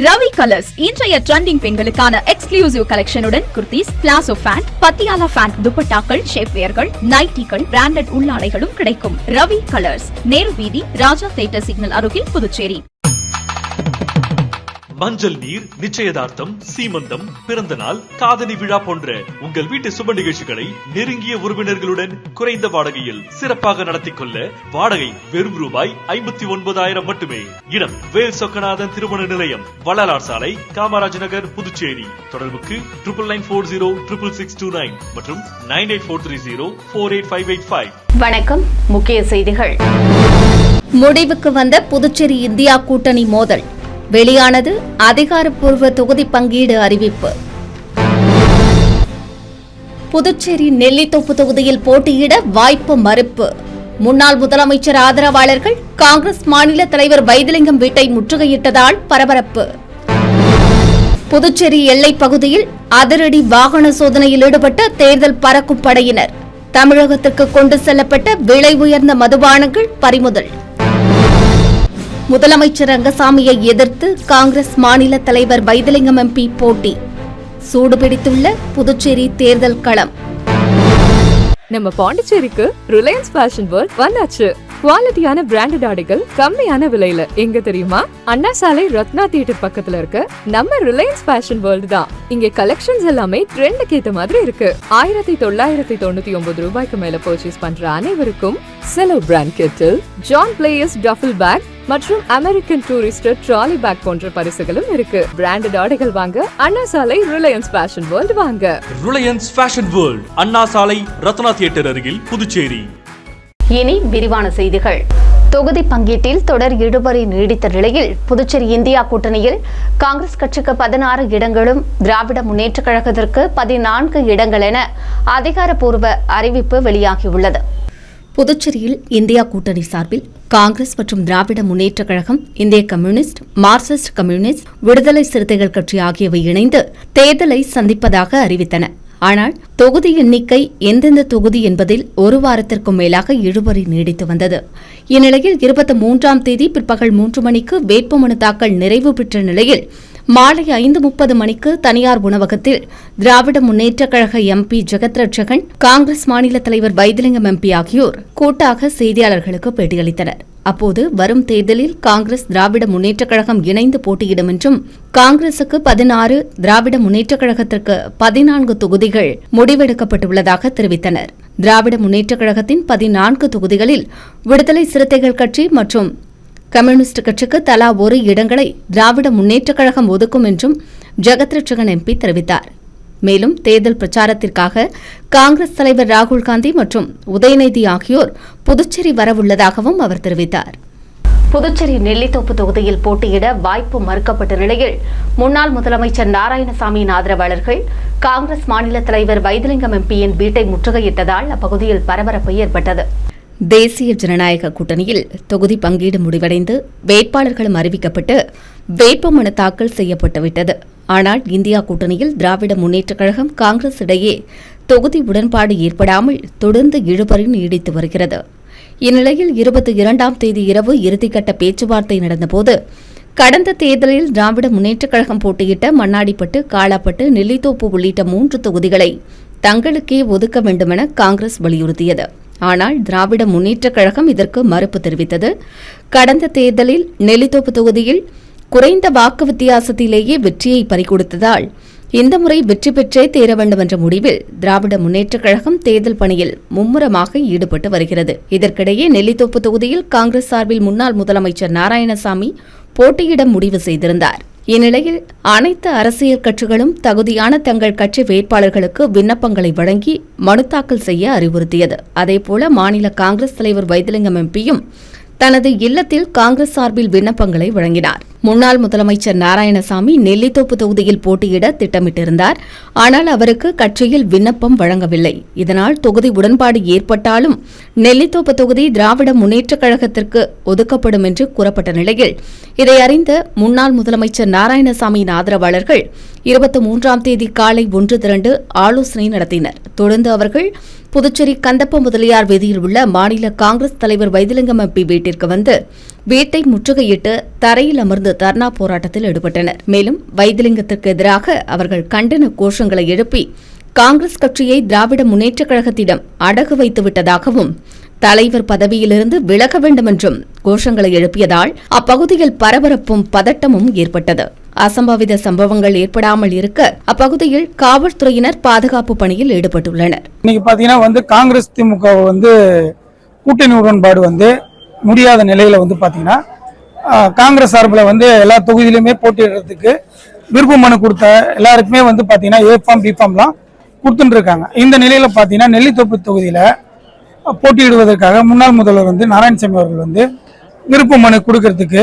Ravi colours இன்றைய trending பெண்களுக்கான exclusive கலெக்ஷனுடன் kurtis, palazzo pant, Patiala pant, துப்பட்டாக்கள், ஷேப்வேர்கள், நைட்டிகள், பிராண்டட் உள்ளாடைகளும் கிடைக்கும். ரவி கலர்ஸ், நேரு வீதி, ராஜா தியேட்டர் சிக்னல் அருகில், புதுச்சேரி. மஞ்சள் நீர், நிச்சயதார்த்தம், சீமந்தம், பிறந்த நாள், காதணி விழா போன்ற உங்கள் வீட்டு சுப நிகழ்ச்சிகளை நெருங்கிய உறவினர்களுடன் குறைந்த வாடகையில் சிறப்பாக நடத்திக் கொள்ள வாடகை வெறும் ரூபாய் 59,000 மட்டுமே. இடம் வேல் சொக்கநாதன் திருமண நிலையம், வள்ளலார் சாலை, காமராஜ் நகர், புதுச்சேரி. தொடர்புக்கு 99406669 மற்றும் 9843048585. வணக்கம். முக்கிய செய்திகள். முடிவுக்கு வந்த புதுச்சேரி இந்தியா கூட்டணி மோதல். வெளியானது அதிகாரப்பூர்வ தொகுதி பங்கீடு அறிவிப்பு. புதுச்சேரி நெல்லித்தோப்பு தொகுதியில் போட்டியிட வாய்ப்பு மறுப்பு. முன்னாள் முதலமைச்சர் ஆதரவாளர்கள் காங்கிரஸ் மாநில தலைவர் வைத்திலிங்கம் வீட்டை முற்றுகையிட்டதால் பரபரப்பு. புதுச்சேரி எல்லைப் பகுதியில் அதிரடி வாகன சோதனையில் ஈடுபட்ட தேர்தல் பறக்கும் படையினர். தமிழகத்திற்கு கொண்டு செல்லப்பட்ட விலை உயர்ந்த மதுபானங்கள் பறிமுதல். முதலமைச்சர் ரங்கசாமியை எதிர்த்து காங்கிரஸ் மாநில தலைவர் வைத்திலிங்கம் எம்பி போட்டி. சூடுபிடித்துள்ள புதுச்சேரி தேர்தல் களம். நம்ம பாண்டிச்சேரிக்கு ரிலையன்ஸ் ஃபேஷன் வேர்ல்ட் வந்தாச்சு. குவாலிட்டியான பிராண்டட் ஆடைகள் கம்மியான விலையில. எங்க தெரியுமா? அண்ணா சாலை ரத்னா தியேட்டர் பக்கத்துல இருக்க நம்ம ரிலையன்ஸ் ஃபேஷன் வேர்ல்ட் தான். இங்க கலெக்ஷன்ஸ் எல்லாமே ட்ரெண்டுக்கு ஏத்த மாதிரி இருக்கு. 1999 ரூபாய்க்கு மேல பர்ச்சேஸ் பண்ற அனைவருக்கும் Cello brand kettle, John Players duffel bag மற்றும் அமெரிக்கன் டூரிஸ்டர் ட்ராலி பேக் போன்ற பரிசுகளும் இருக்கு. பிராண்டட் ஆடைகள் வாங்க Anna Salai Reliance Fashion World வாங்க. Reliance Fashion World, Anna Salai Ratna theatre அருகில், புதுச்சேரி. இனி விரிவான செய்திகள். தொகுதி பங்கீட்டில் தொடர் இழுபறி நீடித்த நிலையில் புதுச்சேரி இந்தியா கூட்டணியில் காங்கிரஸ் கட்சிக்கு 16 இடங்களும், திராவிட முன்னேற்ற கழகத்திற்கு 14 இடங்கள் என அதிகாரப்பூர்வ அறிவிப்பு வெளியாகியுள்ளது. புதுச்சேரியில் இந்தியா கூட்டணி சார்பில் காங்கிரஸ் மற்றும் திராவிட முன்னேற்ற கழகம், இந்திய கம்யூனிஸ்ட், மார்க்சிஸ்ட் கம்யூனிஸ்ட், விடுதலை சிறுத்தைகள் கட்சி ஆகியவை இணைந்து தேர்தலை சந்திப்பதாக அறிவித்தன. ஆனால் தொகுதி எண்ணிக்கை எந்தெந்த தொகுதி என்பதில் ஒரு வாரத்திற்கும் மேலாக இழுபறி நீடித்து வந்தது. இந்நிலையில் 23ஆம் தேதி பிற்பகல் 3 மணிக்கு வேட்புமனு தாக்கல் நிறைவு பெற்ற நிலையில் மாலை 5:30 மணிக்கு தனியார் உணவகத்தில் திராவிட முன்னேற்ற கழக எம்பி ஜெகத் ரட்சகன், காங்கிரஸ் மாநில தலைவர் வைத்திலிங்கம் எம்பி ஆகியோர் கூட்டாக செய்தியாளர்களுக்கு பேட்டியளித்தனர். அப்போது வரும் தேர்தலில் காங்கிரஸ், திராவிட முன்னேற்ற கழகம் இணைந்து போட்டியிடும் என்றும், காங்கிரசுக்கு 16, திராவிட முன்னேற்ற கழகத்திற்கு 14 தொகுதிகள் முடிவெடுக்கப்பட்டுள்ளதாக தெரிவித்தனர். திராவிட முன்னேற்ற கழகத்தின் 14 தொகுதிகளில் விடுதலை சிறுத்தைகள் கட்சி மற்றும் கம்யூனிஸ்ட் கட்சிக்கு தலா 1 இடங்களை திராவிட முன்னேற்ற கழகம் ஒதுக்கும் என்றும் ஜெகத் ரட்சகன் எம்பி தெரிவித்தார். மேலும் தேர்தல் பிரச்சாரத்திற்காக காங்கிரஸ் தலைவர் ராகுல் காந்தி மற்றும் உதயநிதி ஆகியோர் புதுச்சேரி வரவுள்ளதாகவும் அவர் தெரிவித்தார். புதுச்சேரி நெல்லித்தோப்பு தொகுதியில் போட்டியிட வாய்ப்பு மறுக்கப்பட்ட நிலையில் முன்னாள் முதலமைச்சர் நாராயணசாமியின் ஆதரவாளர்கள் காங்கிரஸ் மாநில தலைவர் வைத்திலிங்கம் எம்பியின் வீட்டை முற்றுகையிட்டதால் அப்பகுதியில் பரபரப்பு ஏற்பட்டது. தேசிய ஜனநாயக கூட்டணியில் தொகுதி பங்கீடு முடிவடைந்து வேட்பாளர்களும் அறிவிக்கப்பட்டு வேட்புமனு தாக்கல் செய்யப்பட்டுவிட்டது. ஆனால் இந்தியா கூட்டணியில் திராவிட முன்னேற்ற கழகம், காங்கிரஸ் இடையே தொகுதி உடன்பாடு ஏற்படாமல் தொடர்ந்து இழுபறி நீடித்து வருகிறது. இந்நிலையில் 22ஆம் தேதி இரவு இறுதிக்கட்ட பேச்சுவார்த்தை நடந்தபோது கடந்த தேர்தலில் திராவிட முன்னேற்ற கழகம் போட்டியிட்ட மண்ணாடிப்பட்டு, காலாப்பட்டு, நெல்லித்தோப்பு உள்ளிட்ட 3 தொகுதிகளை தங்களுக்கே ஒதுக்க வேண்டுமென காங்கிரஸ் வலியுறுத்தியது. ஆனால் திராவிட முன்னேற்ற கழகம் இதற்கு மறுப்பு தெரிவித்தது. கடந்த தேர்தலில் நெல்லித்தோப்பு தொகுதியில் குறைந்த வாக்கு வித்தியாசத்திலேயே வெற்றியை பறிகொடுத்ததால் இந்த முறை வெற்றி பெற்றே தீர வேண்டும் என்ற முடிவில் திராவிட முன்னேற்ற கழகம் தேர்தல் பணியில் மும்முரமாக ஈடுபட்டு வருகிறது. இதற்கிடையே நெல்லித்தோப்பு தொகுதியில் காங்கிரஸ் சார்பில் முன்னாள் முதலமைச்சர் நாராயணசாமி போட்டியிட முடிவு செய்திருந்தார். இந்நிலையில் அனைத்து அரசியல் கட்சிகளும் தகுதியான தங்கள் கட்சி வேட்பாளர்களுக்கு விண்ணப்பங்களை வழங்கி மனு தாக்கல் செய்ய அறிவுறுத்தியது. அதேபோல மாநில காங்கிரஸ் தலைவர் வைத்திலிங்கம் எம்பியும் தனது இல்லத்தில் காங்கிரஸ் சார்பில் விண்ணப்பங்களை வழங்கினார். முன்னாள் முதலமைச்சர் நாராயணசாமி நெல்லித்தோப்பு தொகுதியில் போட்டியிட திட்டமிட்டிருந்தார். ஆனால் அவருக்கு கட்சியில் விண்ணப்பம் வழங்கவில்லை. இதனால் தொகுதி உடன்பாடு ஏற்பட்டாலும் நெல்லித்தோப்பு தொகுதி திராவிட முன்னேற்ற கழகத்திற்கு ஒதுக்கப்படும் என்று கூறப்பட்ட நிலையில் இதை அறிந்த முன்னாள் முதலமைச்சர் நாராயணசாமியின் ஆதரவாளர்கள் 23ஆம் தேதி காலை ஒன்று திரண்டு ஆலோசனை நடத்தினர். தொடர்ந்து அவர்கள் புதுச்சேரி கந்தப்ப முதலியார் வீதியில் உள்ள மாநில காங்கிரஸ் தலைவர் வைத்திலிங்கம் எம்பி வீட்டிற்கு வந்து வீட்டை முற்றுகையிட்டு தரையில் அமர்ந்து தர்ணா போராட்டத்தில் ஈடுபட்டனர். மேலும் வைத்திலிங்கத்திற்கு எதிராக அவர்கள் கண்டன கோஷங்களை எழுப்பி காங்கிரஸ் கட்சியை திராவிட முன்னேற்றக் கழகத்திடம் அடகு வைத்துவிட்டதாகவும் தலைவர் பதவியிலிருந்து விலக வேண்டும் என்றும் கோஷங்களை எழுப்பியதால் அப்பகுதியில் பரபரப்பும் பதட்டமும் ஏற்பட்டது. அசம்பாவித சம்பவங்கள் ஏற்படாமல் இருக்க அப்பகுதியில் காவல்துறையினர் பாதுகாப்பு பணியில் ஈடுபட்டுள்ளனர். இன்னைக்கு பாத்தீங்கன்னா காங்கிரஸ் திமுக கூட்டணி உடன்பாடு முடியாத நிலையில பாத்தீங்கன்னா காங்கிரஸ் சார்பில் எல்லா தொகுதியிலுமே போட்டியிடுறதுக்கு விருப்ப மனு கொடுத்த எல்லாருக்குமே பாத்தீங்கன்னா ஏ ஃபார்ம் பி ஃபார்ம்லாம் கொடுத்துட்டு இருக்காங்க. இந்த நிலையில பாத்தீங்கன்னா நெல்லித்தோப்பு தொகுதியில போட்டியிடுவதற்காக முன்னாள் முதல்வர் நாராயணசாமி அவர்கள் விருப்ப மனு கொடுக்கறதுக்கு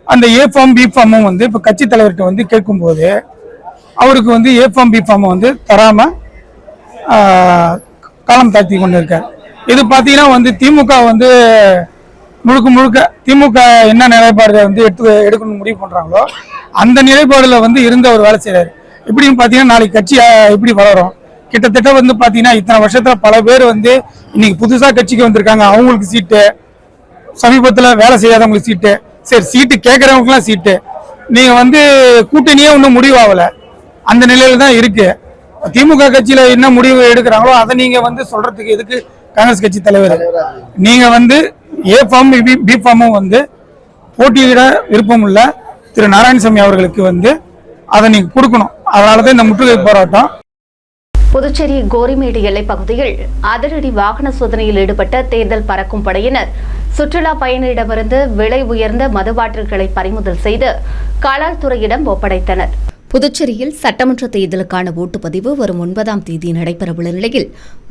அந்த ஏ ஃபார்ம் பி ஃபார்மும் இப்ப கட்சி தலைவர்கிட்ட கேட்கும்போது அவருக்கு ஏ ஃபார்ம் பி ஃபார்ம் தராம காலம் தாழ்த்தி கொண்டு இருக்கார். இது பாத்தீங்கன்னா திமுக முழுக்க முழுக்க திமுக என்ன நிலைப்பாடு எடுக்கணும்னு முடிவு பண்றாங்களோ அந்த நிலைப்பாடுல இருந்த ஒரு வேலை செய்யறாரு. இப்படின்னு பாத்தீங்கன்னா நாளைக்கு கட்சி எப்படி வளரும்? கிட்டத்தட்ட பாத்தீங்கன்னா இத்தனை வருஷத்துல பல பேர் இன்னைக்கு புதுசா கட்சிக்கு வந்திருக்காங்க. அவங்களுக்கு சீட்டு, சமீபத்துல வேலை செய்யாதவங்களுக்கு சீட்டு, சரி சீட்டு கேட்கறவங்களுக்கு எல்லாம் சீட்டு. நீங்க கூட்டணியே ஒன்றும் முடிவாகல, அந்த நிலையில தான் இருக்கு. திமுக கட்சியில என்ன முடிவு எடுக்கிறாங்களோ அதை நீங்க சொல்றதுக்கு எதுக்கு காங்கிரஸ் கட்சி தலைவர்? நீங்க ஏ ஃபார்ம் பி ஃபார்மும் போட்டியிட விருப்பம் உள்ள திரு நாராயணசாமி அவர்களுக்கு அதை நீங்க கொடுக்கணும். அதனாலதான் இந்த முற்றுகை போராட்டம். புதுச்சேரி கோரிமேடு எல்லைப் பகுதியில் அதிரடி வாகன சோதனையில் ஈடுபட்ட தேர்தல் பறக்கும் படையினர் சுற்றுலா பயணியிடமிருந்து விலை உயர்ந்த மது பாட்டில்களை பறிமுதல் செய்து காவல்துறையிடம் ஒப்படைத்தனர். புதுச்சேரியில் சட்டமன்ற தேர்தலுக்கான ஓட்டுப்பதிவு வரும் 9ஆம் தேதி நடைபெறவுள்ள நிலையில்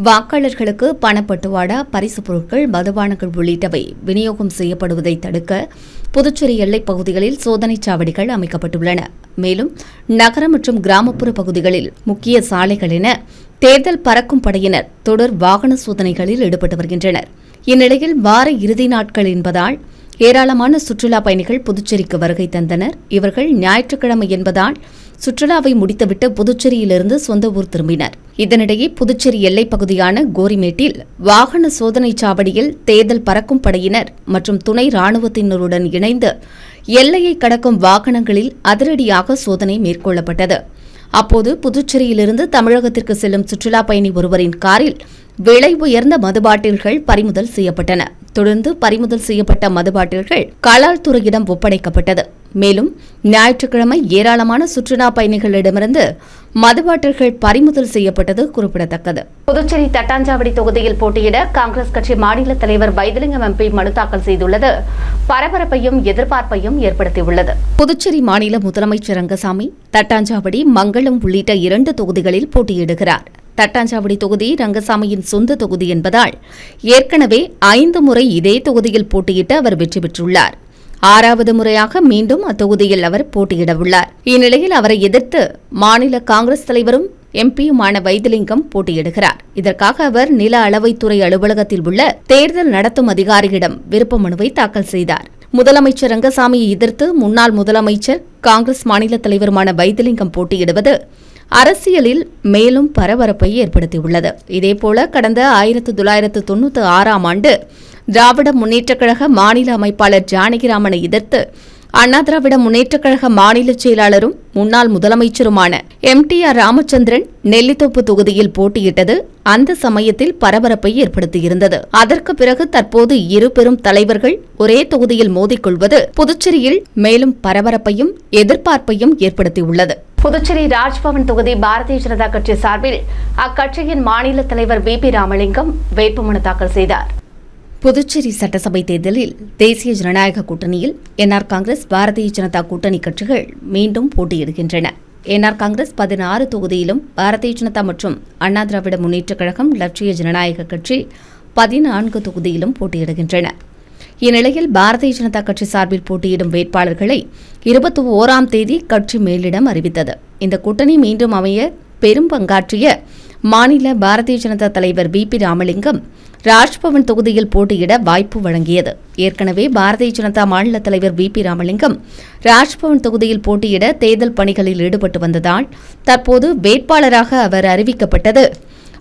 வாக்காளர்களுக்கு பணப்பட்டுவாடா, பரிசுப் பொருட்கள், மதுபானங்கள் உள்ளிட்டவை விநியோகம் செய்யப்படுவதை தடுக்க புதுச்சேரி எல்லைப் பகுதிகளில் சோதனைச் சாவடிகள் அமைக்கப்பட்டுள்ளன. மேலும் நகர மற்றும் கிராமப்புற பகுதிகளில் முக்கிய சாலைகள் என தேர்தல் பறக்கும் படையினர் தொடர் வாகன சோதனைகளில் ஈடுபட்டு வருகின்றனர். இந்நிலையில் வார இறுதி நாட்கள் என்பதால் ஏராளமான சுற்றுலா பயணிகள் புதுச்சேரிக்கு வருகை தந்தனர். இவர்கள் ஞாயிற்றுக்கிழமை என்பதால் சுற்றுலாவை முடித்துவிட்டு புதுச்சேரியிலிருந்து சொந்த ஊர் திரும்பினர். இதனிடையே புதுச்சேரி எல்லைப் பகுதியான கோரிமேட்டில் வாகன சோதனைச் சாவடியில் தேர்தல் பறக்கும் படையினர் மற்றும் துணை ராணுவத்தினருடன் இணைந்து எல்லையை கடக்கும் வாகனங்களில் அதிரடியாக சோதனை மேற்கொள்ளப்பட்டது. அப்போது புதுச்சேரியிலிருந்து தமிழகத்திற்கு செல்லும் சுற்றுலா பயணி ஒருவரின் காரில் விலை உயர்ந்த மது பாட்டில்கள் பறிமுதல் செய்யப்பட்டன. தொடர்ந்து பறிமுதல் செய்யப்பட்ட மது பாட்டில்கள் காவல்துறையிடம் ஒப்படைக்கப்பட்டது. மேலும் ஞாயிற்றுக்கிழமை ஏராளமான சுற்றுலா பயணிகளிடமிருந்து மது பாட்டில்கள் பறிமுதல் செய்யப்பட்டது குறிப்பிடத்தக்கது. புதுச்சேரி தட்டாஞ்சாவடி தொகுதியில் போட்டியிட காங்கிரஸ் கட்சி மாநில தலைவர் வைத்திலிங்கம் எம்பி மனு தாக்கல் செய்துள்ளது பரபரப்பையும் எதிர்பார்ப்பையும் ஏற்படுத்தியுள்ளது. புதுச்சேரி மாநில முதலமைச்சர் ரங்கசாமி தட்டாஞ்சாவடி, மங்களம் உள்ளிட்ட 2 தொகுதிகளில் போட்டியிடுகிறார். தட்டாஞ்சாவடி தொகுதி ரங்கசாமியின் சொந்த தொகுதி என்பதால் ஏற்கனவே 5 முறை இதே தொகுதியில் போட்டியிட்டு அவர் வெற்றி பெற்றுள்ளார். 6வது முறையாக மீண்டும் அத்தொகுதியில் அவர் போட்டியிடவுள்ளார். இந்நிலையில் அவரை எதிர்த்து மாநில காங்கிரஸ் தலைவரும் எம்பியுமான வைத்திலிங்கம் போட்டியிடுகிறார். இதற்காக அவர் நில அளவைத்துறை அலுவலகத்தில் உள்ள தேர்தல் நடத்தும் அதிகாரியிடம் விருப்ப மனுவை தாக்கல் செய்தார். முதலமைச்சர் ரங்கசாமியை எதிர்த்து முன்னாள் முதலமைச்சர் காங்கிரஸ் மாநில தலைவருமான வைத்திலிங்கம் போட்டியிடுவது அரசியலில் மேலும் பரபரப்பை ஏற்படுத்தியுள்ளது. இதேபோல கடந்த 1996ஆம் ஆண்டு திராவிட முன்னேற்றக் கழக மாநில அமைப்பாளர் ஜானகிராமனை எதிர்த்து அண்ணா திராவிட முன்னேற்றக் கழக மாநில செயலாளரும் முன்னாள் முதலமைச்சருமான MTR ராமச்சந்திரன் நெல்லித்தோப்பு தொகுதியில் போட்டியிட்டது அந்த சமயத்தில் பரபரப்பை ஏற்படுத்தியிருந்தது. அதற்கு பிறகு தற்போது 2 பெரும் தலைவர்கள் ஒரே தொகுதியில் மோதிக்கொள்வது புதுச்சேரியில் மேலும் பரபரப்பையும் எதிர்பார்ப்பையும் ஏற்படுத்தியுள்ளது. புதுச்சேரி ராஜ்பவன் தொகுதி பாரதிய ஜனதா கட்சி சார்பில் அக்கட்சியின் மாநில தலைவர் VP ராமலிங்கம் வேட்புமனு தாக்கல் செய்தார். புதுச்சேரி சட்டசபை தேர்தலில் தேசிய ஜனநாயக கூட்டணியில் NR காங்கிரஸ், பாரதிய ஜனதா கூட்டணி கட்சிகள் மீண்டும் போட்டியிடுகின்றன. NR காங்கிரஸ் 16 தொகுதியிலும், பாரதிய ஜனதா மற்றும் அண்ணா திராவிட முன்னேற்றக் கழகம், லட்சிய ஜனநாயக கட்சி 14 தொகுதியிலும் போட்டியிடுகின்றன. இந்நிலையில் பாரதிய ஜனதா கட்சி சார்பில் போட்டியிடும் வேட்பாளர்களை 21ஆம் தேதி கட்சி மேலிடம் அறிவித்தது. இந்த கூட்டணி மீண்டும் அமைய பெரும் பங்காற்றிய மாநில பாரதிய ஜனதா தலைவர் VP ராமலிங்கம் ராஜ்பவன் தொகுதியில் போட்டியிட வாய்ப்பு வழங்கியது. ஏற்கனவே பாரதிய ஜனதா மாநில தலைவர் VP ராமலிங்கம் ராஜ்பவன் தொகுதியில் போட்டியிட தேர்தல் பணிகளில் ஈடுபட்டு வந்ததால் தற்போது வேட்பாளராக அவர் அறிவிக்கப்பட்டது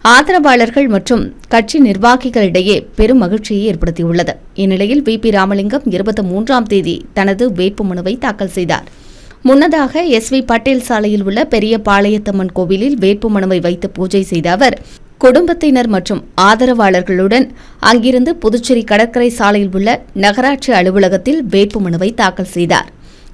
ஆதரவாளர்கள் மற்றும் கட்சி நிர்வாகிகளிடையே பெரும் மகிழ்ச்சியை ஏற்படுத்தியுள்ளது. இந்நிலையில் வி.பி. ராமலிங்கம் 23ஆம் தேதி தனது வேட்புமனுவை தாக்கல் செய்தார். முன்னதாக எஸ்.வி. பட்டேல் சாலையில் உள்ள பெரிய பாளையத்தம்மன் கோவிலில் வேட்புமனுவை வைத்து பூஜை செய்த அவர் குடும்பத்தினர் மற்றும் ஆதரவாளர்களுடன் அங்கிருந்து புதுச்சேரி கடற்கரை சாலையில் உள்ள நகராட்சி அலுவலகத்தில் வேட்புமனுவை தாக்கல் செய்தார்.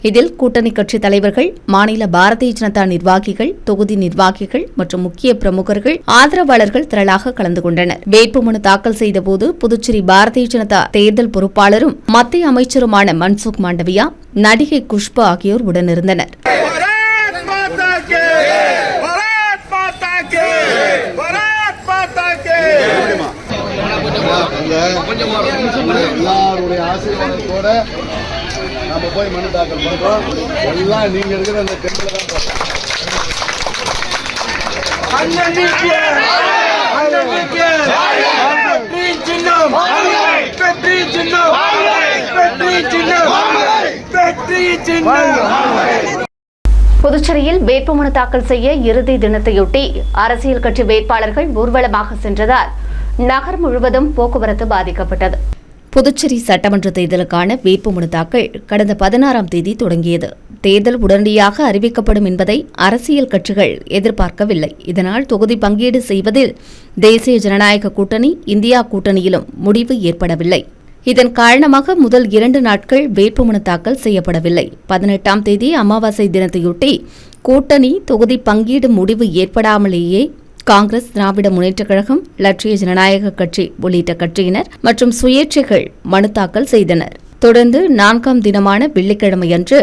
இதில் கூட்டணி கட்சித் தலைவர்கள், மாநில பாரதிய ஜனதா நிர்வாகிகள், தொகுதி நிர்வாகிகள் மற்றும் முக்கிய பிரமுகர்கள், ஆதரவாளர்கள் திரளாக கலந்து கொண்டனர். வேட்புமனு தாக்கல் செய்தபோது புதுச்சேரி பாரதிய ஜனதா தேர்தல் பொறுப்பாளரும் மத்திய அமைச்சருமான மன்சுக் மாண்டவியா, நடிகை குஷ்பு ஆகியோர் உடனிருந்தனர். எல்லாருடைய ஆசீர்வாதத்தோட நம்ம போய் மனு தாக்கல் பண்றோம். எல்லாம் நீங்க இருக்கிற அந்த டெம்பிள் தான் புதுச்சேரியில் வேட்புமனு தாக்கல் செய்ய இறுதி தினத்தையொட்டி அரசியல் கட்சி வேட்பாளர்கள் ஊர்வலமாக சென்றதால் நகர் முழுவதும் போக்குவரத்து பாதிக்கப்பட்டது. புதுச்சேரி சட்டமன்ற தேர்தலுக்கான வேட்புமனு தாக்கல் கடந்த 16ஆம் தேதி தொடங்கியது. தேர்தல் உடனடியாக அறிவிக்கப்படும் என்பதை அரசியல் கட்சிகள் எதிர்பார்க்கவில்லை. இதனால் தொகுதி பங்கீடு செய்வதில் தேசிய ஜனநாயக கூட்டணி, இந்தியா கூட்டணியிலும் முடிவு ஏற்படவில்லை. இதன் காரணமாக முதல் 2 நாட்கள் வேட்புமனு தாக்கல் செய்யப்படவில்லை. 18ஆம் தேதி அமாவாசை தினத்தையொட்டி கூட்டணி தொகுதி பங்கீடு முடிவு ஏற்படாமலேயே காங்கிரஸ், திராவிட முன்னேற்றக் கழகம், லட்சிய ஜனநாயக கட்சி உள்ளிட்ட கட்சியினர் மற்றும் சுயேட்சைகள் மனு தாக்கல் செய்தனர். தொடர்ந்து 4ஆம் தினமான வெள்ளிக்கிழமையன்று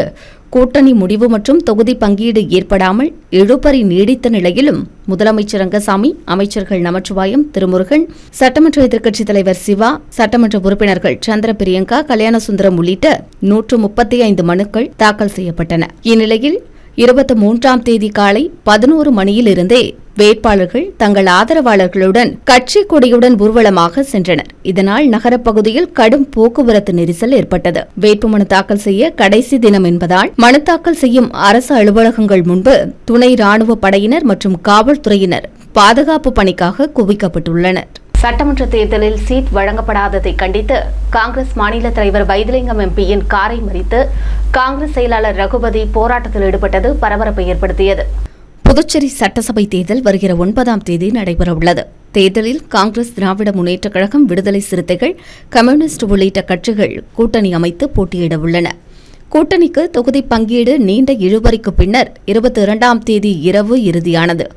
கூட்டணி முடிவு மற்றும் தொகுதி பங்கீடு ஏற்படாமல் இழுபறி நீடித்த நிலையிலும் முதலமைச்சர் ரங்கசாமி, அமைச்சர்கள் நமச்சிவாயம், திருமுருகன், சட்டமன்ற எதிர்க்கட்சித் தலைவர் சிவா, சட்டமன்ற உறுப்பினர்கள் சந்திர பிரியங்கா, கல்யாணசுந்தரம் உள்ளிட்ட 135 மனுக்கள் தாக்கல் செய்யப்பட்டன. இந்நிலையில் 23ஆம் தேதி காலை 11 மணியிலிருந்தே வேட்பாளர்கள் தங்கள் ஆதரவாளர்களுடன் கட்சி கொடியுடன் ஊர்வலமாக சென்றனர். இதனால் நகரப்பகுதியில் கடும் போக்குவரத்து நெரிசல் ஏற்பட்டது. வேட்புமனு தாக்கல் செய்ய கடைசி தினம் என்பதால் மனு தாக்கல் செய்யும் அரசு அலுவலகங்கள் முன்பு துணை ராணுவ படையினர் மற்றும் காவல்துறையினர் பாதுகாப்பு பணிக்காக குவிக்கப்பட்டுள்ளனர். சட்டமன்ற தேர்தலில் சீட் வழங்கப்படாததை கண்டித்து காங்கிரஸ் மாநில தலைவர் வைத்திலிங்கம் எம்பியின் காரை மறித்து காங்கிரஸ் செயலாளர் ரகுபதி போராட்டத்தில் ஈடுபட்டது பரபரப்பை ஏற்படுத்தியது. புதுச்சேரி சட்டசபை தேர்தல் வருகிற 9ஆம் தேதி நடைபெறவுள்ளது. தேர்தலில் காங்கிரஸ், திராவிட முன்னேற்றக் கழகம், விடுதலை சிறுத்தைகள், கம்யூனிஸ்ட் உள்ளிட்ட கட்சிகள் கூட்டணி அமைத்து போட்டியிட உள்ளன. கூட்டணிக்கு தொகுதி பங்கீடு நீண்ட இழுபறிக்கு பின்னர் 22ஆம் தேதி இரவு இறுதியானது.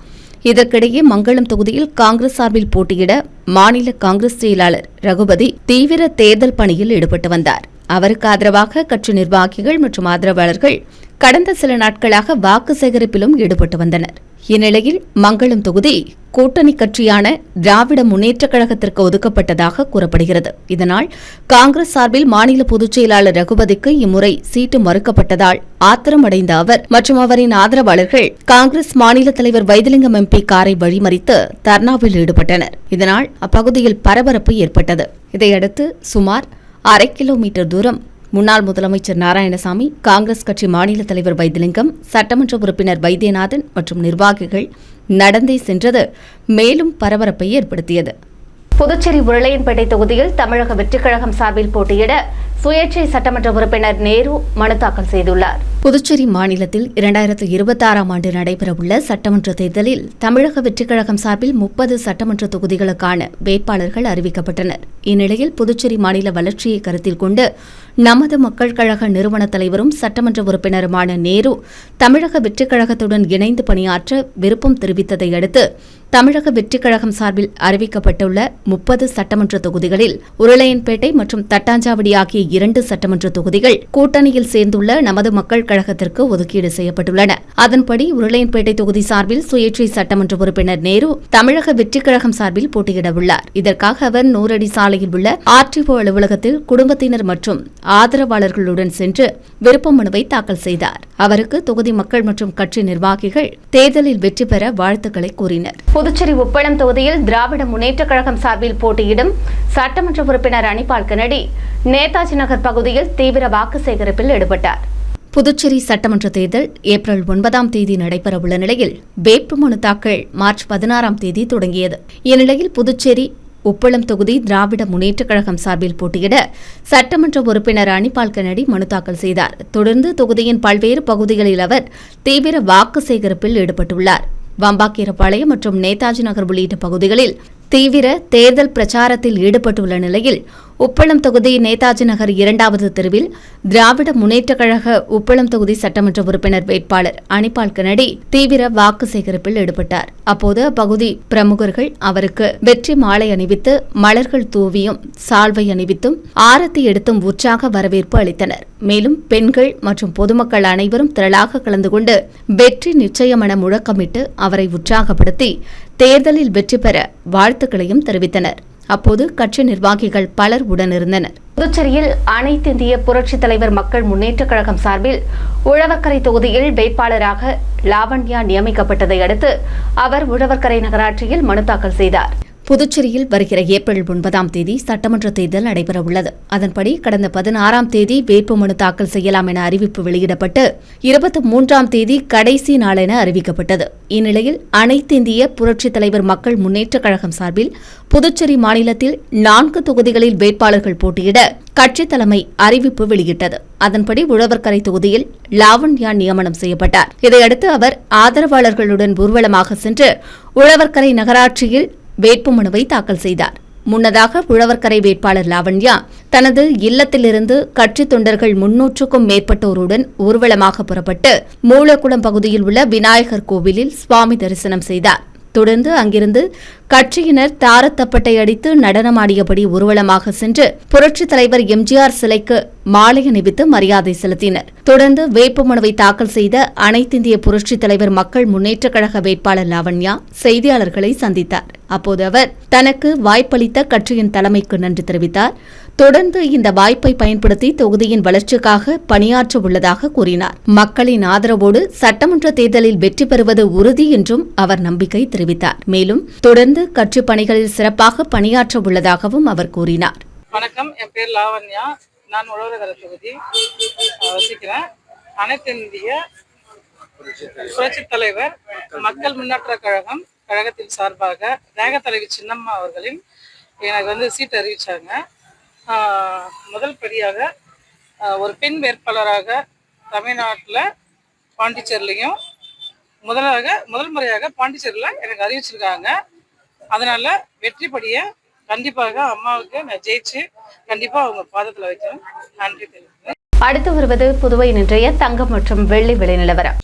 இதற்கிடையே மங்களம் தொகுதியில் காங்கிரஸ் சார்பில் போட்டியிட மாநில காங்கிரஸ் செயலாளர் ரகுபதி தீவிர தேர்தல் பணியில் ஈடுபட்டு வந்தார். அவருக்கு ஆதரவாக கட்சி நிர்வாகிகள் மற்றும் ஆதரவாளர்கள் கடந்த சில நாட்களாக வாக்கு சேகரிப்பிலும் ஈடுபட்டு வந்தனர். இந்நிலையில் மங்களம் தொகுதி கூட்டணி கட்சியான திராவிட முன்னேற்றக் கழகத்திற்கு ஒதுக்கப்பட்டதாக கூறப்படுகிறது. இதனால் காங்கிரஸ் சார்பில் மாநில பொதுச் செயலாளர் ரகுபதிக்கு இம்முறை சீட்டு மறுக்கப்பட்டதால் ஆத்திரமடைந்த அவர் மற்றும் அவரின் ஆதரவாளர்கள் காங்கிரஸ் மாநில தலைவர் வைத்திலிங்கம் எம்பி காரை வழிமறித்து தர்ணாவில் ஈடுபட்டனர். இதனால் அப்பகுதியில் பரபரப்பு ஏற்பட்டது. இதையடுத்து சுமார் 1/2 கிலோமீட்டர் தூரம் முன்னாள் முதலமைச்சர் நாராயணசாமி, காங்கிரஸ் கட்சி மாநில தலைவர் வைத்திலிங்கம், சட்டமன்ற உறுப்பினர் வைத்தியநாதன் மற்றும் நிர்வாகிகள் நடந்தே சென்றது மேலும் பரபரப்பை ஏற்படுத்தியது. புதுச்சேரி உருளையன்பேட்டை தொகுதியில் தமிழக வெற்றிக் கழகம் சார்பில் போட்டியிட சுயேட்சை சட்டமன்ற உறுப்பினர் நேரு மனு தாக்கல் செய்துள்ளார். புதுச்சேரி மாநிலத்தில் 2026ஆம் ஆண்டு நடைபெறவுள்ள சட்டமன்ற தேர்தலில் தமிழக வெற்றிக் கழகம் சார்பில் 30 சட்டமன்ற தொகுதிகளுக்கான வேட்பாளர்கள் அறிவிக்கப்பட்டனர். இந்நிலையில் புதுச்சேரி மாநில வளர்ச்சியை கருத்தில் கொண்டு நமது மக்கள் கழக நிறுவன தலைவரும் சட்டமன்ற உறுப்பினருமான நேரு தமிழக வெற்றிக் கழகத்துடன் இணைந்து பணியாற்ற விருப்பம் தெரிவித்ததை அடுத்து தமிழக வெற்றிக் கழகம் சார்பில் அறிவிக்கப்பட்டுள்ள 30 சட்டமன்ற தொகுதிகளில் உருளையன்பேட்டை மற்றும் தட்டாஞ்சாவடி ஆகிய 2 சட்டமன்ற தொகுதிகள் கூட்டணியில் சேர்ந்துள்ள நமது மக்கள் கழகத்திற்கு ஒதுக்கீடு செய்யப்பட்டுள்ளன. அதன்படி உருளையன்பேட்டை தொகுதி சார்பில் சுயேட்சை சட்டமன்ற உறுப்பினர் நேரு தமிழக வெற்றிக் கழகம் சார்பில் போட்டியிட உள்ளார். இதற்காக அவர் 100 அடி சாலையில் உள்ள ஆர்டிஓ அலுவலகத்தில் குடும்பத்தினர் மற்றும் ஆதரவாளர்களுடன் சென்று விருப்ப மனுவை தாக்கல் செய்தார். அவருக்கு தொகுதி மக்கள் மற்றும் கட்சி நிர்வாகிகள் தேர்தலில் வெற்றி பெற வாழ்த்துக்களை கூறினர். புதுச்சேரி உப்பளம் தொகுதியில் திராவிட முன்னேற்றக் கழகம் சார்பில் போட்டியிடும் சட்டமன்ற உறுப்பினர் அனிபால் கென்னடி நேதாஜி நகர் பகுதியில் தீவிர வாக்கு சேகரிப்பில் ஈடுபட்டார். புதுச்சேரி சட்டமன்ற தேர்தல் ஏப்ரல் 9ஆம் தேதி நடைபெறவுள்ள நிலையில் வேட்புமனு தாக்கல் மார்ச் 16ஆம் தேதி தொடங்கியது. இந்நிலையில் புதுச்சேரி உப்பளம் தொகுதி திராவிட முன்னேற்றக் கழகம் சார்பில் போட்டியிட சட்டமன்ற உறுப்பினர் அனிபால் கென்னடி மனு தாக்கல் செய்தார். தொடர்ந்து தொகுதியின் பல்வேறு பகுதிகளில் அவர் தீவிர வாக்கு சேகரிப்பில் ஈடுபட்டுள்ளார். வம்பாக்கீரப்பாளையம் மற்றும் நேதாஜி நகர் உள்ளிட்ட பகுதிகளில் தீவிர தேர்தல் பிரச்சாரத்தில் ஈடுபட்டுள்ள நிலையில் உப்பளம் தொகுதி நேதாஜி நகர் 2வது தெருவில் திராவிட முன்னேற்றக் கழக உப்பளம் தொகுதி சட்டமன்ற உறுப்பினர் வேட்பாளர் அனிபால் கென்னடி தீவிர வாக்கு சேகரிப்பில் ஈடுபட்டார். அப்போது அப்பகுதி பிரமுகர்கள் அவருக்கு வெற்றி மாலை அணிவித்து மலர்கள் தூவியும் சால்வை அணிவித்தும் ஆரத்தி எடுத்தும் உற்சாக வரவேற்பு அளித்தனர். மேலும் பெண்கள் மற்றும் பொதுமக்கள் அனைவரும் திரளாக கலந்து கொண்டு வெற்றி நிச்சயம் என முழக்கமிட்டு அவரை உற்சாகப்படுத்தி தேர்தலில் வெற்றி பெற வாழ்த்துக்களையும் தெரிவித்தனர். அப்போது கட்சி நிர்வாகிகள் பலர் உடனிருந்தனர். புதுச்சேரியில் அனைத்து இந்திய புரட்சித் தலைவர் மக்கள் முன்னேற்றக் கழகம் சார்பில் உழவர்கரை தொகுதியில் வேட்பாளராக லாவண்யா நியமிக்கப்பட்டதை அடுத்து அவர் உழவர்கரை நகராட்சியில் மனு தாக்கல் செய்தார். புதுச்சேரியில் வருகிற ஏப்ரல் 9ஆம் தேதி சட்டமன்ற தேர்தல் நடைபெறவுள்ளது. அதன்படி கடந்த 16ஆம் தேதி வேட்புமனு தாக்கல் செய்யலாம் என அறிவிப்பு வெளியிடப்பட்டு 23ஆம் தேதி கடைசி நாள் என அறிவிக்கப்பட்டது. இந்நிலையில் அனைத்து இந்திய புரட்சித் தலைவர் மக்கள் முன்னேற்றக் கழகம் சார்பில் புதுச்சேரி மாநிலத்தில் 4 தொகுதிகளில் வேட்பாளர்கள் போட்டியிட கட்சித் தலைமை அறிவிப்பு வெளியிட்டது. அதன்படி உழவர்கரை தொகுதியில் லாவண்யா நியமனம் செய்யப்பட்டார். இதையடுத்து அவர் ஆதரவாளர்களுடன் ஊர்வலமாக சென்று உழவர்கரை நகராட்சியில் வேட்புமனுவை தாக்கல் செய்தார். முன்னதாக உழவர்கரை வேட்பாளர் லாவண்யா தனது இல்லத்திலிருந்து கட்சித் தொண்டர்கள் 300க்கும் மேற்பட்டோருடன் ஊர்வலமாக புறப்பட்டு மூலக்குளம் பகுதியில் உள்ள விநாயகர் கோவிலில் சுவாமி தரிசனம் செய்தார். தொடர்ந்து அங்கிருந்து கட்சியினர் தாரத்தப்பட்டை அடித்து நடனமாடியபடி ஊர்வலமாக சென்று புரட்சித் தலைவர் எம்ஜிஆர் சிலைக்கு மாலை அணிவித்து மரியாதை செலுத்தினர். தொடர்ந்து வேட்புமனுவை தாக்கல் செய்த அனைத்திந்திய புரட்சித் தலைவர் மக்கள் முன்னேற்றக் கழக வேட்பாளர் லாவண்யா செய்தியாளர்களை சந்தித்தார். அப்போது அவர் தனக்கு வாய்ப்பளித்த கட்சியின் தலைமைக்கு நன்றி தெரிவித்தார். தொடர்ந்து இந்த வாய்ப்பை பயன்படுத்தி தொகுதியின் வளர்ச்சிக்காக பணியாற்ற உள்ளதாக கூறினார். மக்களின் ஆதரவோடு சட்டமன்ற தேர்தலில் வெற்றி பெறுவது உறுதி என்றும் அவர் நம்பிக்கை தெரிவித்தார். மேலும் தொடர்ந்து கட்சி பணிகளில் சிறப்பாக பணியாற்ற உள்ளதாகவும் அவர் கூறினார். வணக்கம், என் பேர் லாவண்யா. நான் உழவர்கரை தொகுதி வசிக்கிறேன். அனைத்து இந்திய புரட்சித் தலைவர் மக்கள் முன்னேற்ற கழகத்தின் சார்பாக ரேகத்தலைவி சின்னம்மா அவர்களின் எனக்கு சீட் அறிவிச்சாங்க. முதல் படியாக ஒரு பெண் வேட்பாளராக தமிழ்நாட்டில் பாண்டிச்சேரிலையும் முதல் முறையாக பாண்டிச்சேரியில் எனக்கு அறிவிச்சிருக்காங்க. அதனால வெற்றிப்படியை கண்டிப்பாக அம்மாவுக்கு நான் ஜெயிச்சு கண்டிப்பா அவங்க பாதத்தில் வைக்கிறேன். நன்றி தெரிவிக்கிறேன். அடுத்து வருவது புதுவை இன்றைய தங்கம் மற்றும் வெள்ளி விலை நிலவரம்.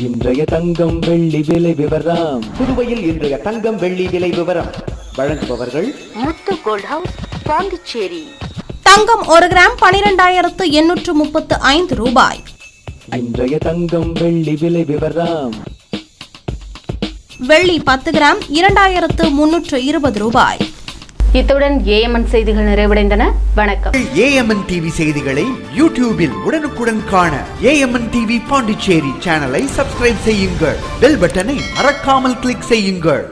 இன்றைய தங்கம் வெள்ளி விலை விவரம். புதுவையில் இன்றைய தங்கம் வெள்ளி விலை விவரம் வழங்குபவர்கள் முத்து கோல்ட் ஹவுஸ், பாண்டிச்சேரி. தங்கம் 1 கிராம் 12,835 ரூபாய். இன்றைய தங்கம் வெள்ளி விலை விவரம். வெள்ளி 10 கிராம் 2,320 ரூபாய். இத்துடன் ஏஎம்என் செய்திகள் நிறைவடைந்தன. வணக்கம். ஏஎம்என் டிவி செய்திகளை யூடியூபில் உடனுக்குடன் காண ஏஎம்என் டிவி பாண்டிச்சேரி சேனலை சப்ஸ்கிரைப் செய்யுங்கள். பெல் பட்டனை மறக்காமல் கிளிக் செய்யுங்கள்.